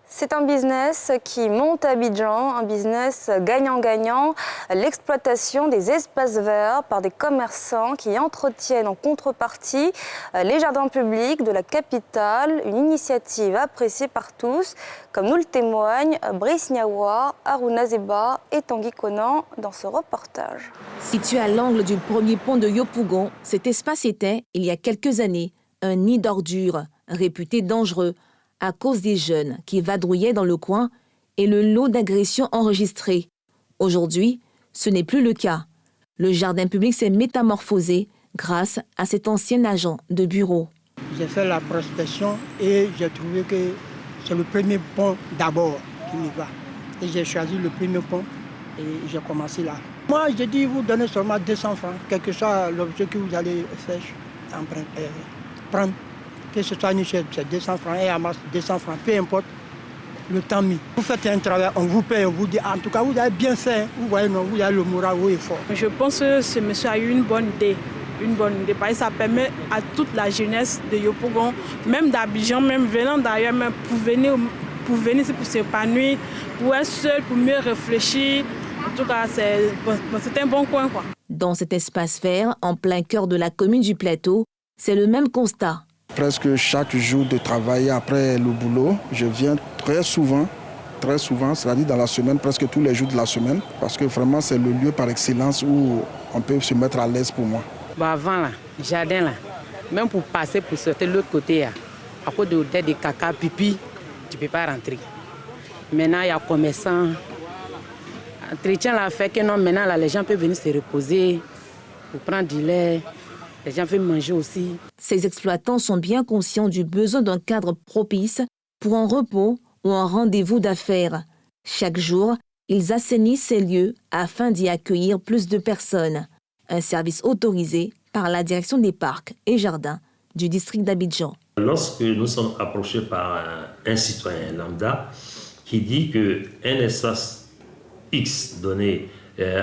C'est un business qui monte à Abidjan, un business gagnant-gagnant, l'exploitation des espaces verts par des commerçants qui entretiennent en contrepartie les jardins publics de la capitale, une initiative appréciée par tous, comme nous le témoignent Brice Niawa, Aruna Zeba et Tanguy Conan dans ce reportage. Situé à l'angle du premier pont de Yopougon, cet espace était, il y a quelques années, un nid d'ordures, réputé dangereux, à cause des jeunes qui vadrouillaient dans le coin et le lot d'agressions enregistrées. Aujourd'hui, ce n'est plus le cas. Le jardin public s'est métamorphosé grâce à cet ancien agent de bureau. J'ai fait la prospection et j'ai trouvé que c'est le premier pont d'abord qui me va. Et j'ai choisi le premier pont et j'ai commencé là. Moi, j'ai dit, vous donnez seulement 200 francs, quel que soit l'objet que vous allez faire, prendre. Que ce soit une chaise, c'est 200 francs et amasse 200 francs, peu importe le temps mis. Vous faites un travail, on vous paye, on vous dit, en tout cas, vous avez bien fait. Vous voyez, non, vous avez le moral, vous est fort. Je pense que ce monsieur a eu une bonne idée. Parce que ça permet à toute la jeunesse de Yopougon, même d'Abidjan, même venant d'ailleurs, même pour venir pour s'épanouir, pour être seul, pour mieux réfléchir. En tout cas, c'est un bon coin, quoi. Dans cet espace vert, en plein cœur de la commune du Plateau, c'est le même constat. Presque chaque jour de travail après le boulot, je viens très souvent, c'est-à-dire dans la semaine, presque tous les jours de la semaine, parce que vraiment c'est le lieu par excellence où on peut se mettre à l'aise pour moi. Avant, là, jardin, là, même pour passer, pour sortir de l'autre côté, là, à cause de des caca, pipi, tu ne peux pas rentrer. Maintenant, il y a commerçants. L'entretien là fait que non, maintenant, là, les gens peuvent venir se reposer pour prendre du lait. Les gens veulent manger aussi. Ces exploitants sont bien conscients du besoin d'un cadre propice pour un repos ou un rendez-vous d'affaires. Chaque jour, ils assainissent ces lieux afin d'y accueillir plus de personnes. Un service autorisé par la direction des parcs et jardins du district d'Abidjan. Lorsque nous sommes approchés par un citoyen lambda qui dit qu'un espace X donné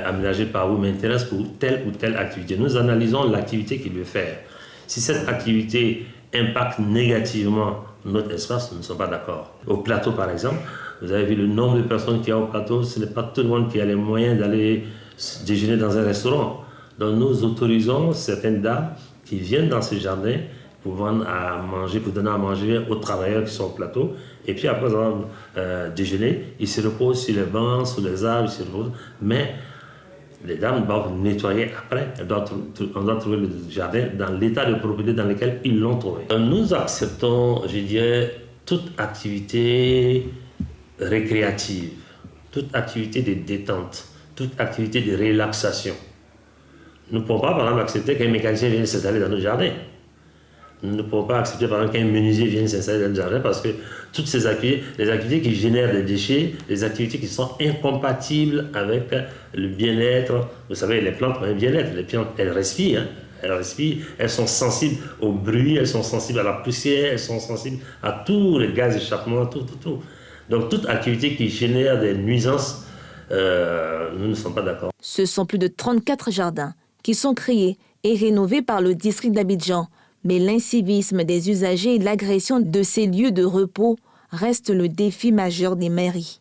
aménagé par vous m'intéresse pour telle ou telle activité. Nous analysons l'activité qu'il veut faire. Si cette activité impacte négativement notre espace, nous ne sommes pas d'accord. Au plateau, par exemple, vous avez vu le nombre de personnes qu'il y a au plateau. Ce n'est pas tout le monde qui a les moyens d'aller déjeuner dans un restaurant. Donc nous autorisons certaines dames qui viennent dans ce jardin pour vendre à manger, pour donner à manger aux travailleurs qui sont au plateau. Et puis après avoir déjeuné, ils se reposent sur les bancs, sur les arbres, ils se reposent. Mais les dames doivent nettoyer après. On doit trouver le jardin dans l'état de propriété dans lequel ils l'ont trouvé. Nous acceptons, je dirais, toute activité récréative, toute activité de détente, toute activité de relaxation. Nous ne pouvons pas, par exemple, accepter qu'un mécanicien vienne s'installer dans nos jardins. Nous ne pouvons pas accepter, par exemple, qu'un menuisier vienne s'installer dans le jardin parce que toutes ces activités, les activités qui génèrent des déchets, les activités qui sont incompatibles avec le bien-être. Vous savez, les plantes ont un bien-être. Les plantes, elles respirent. Elles sont sensibles au bruit, elles sont sensibles à la poussière, elles sont sensibles à tous les gaz d'échappement, tout. Donc, toute activité qui génère des nuisances, nous ne sommes pas d'accord. Ce sont plus de 34 jardins qui sont créés et rénovés par le district d'Abidjan. Mais l'incivisme des usagers et l'agression de ces lieux de repos restent le défi majeur des mairies.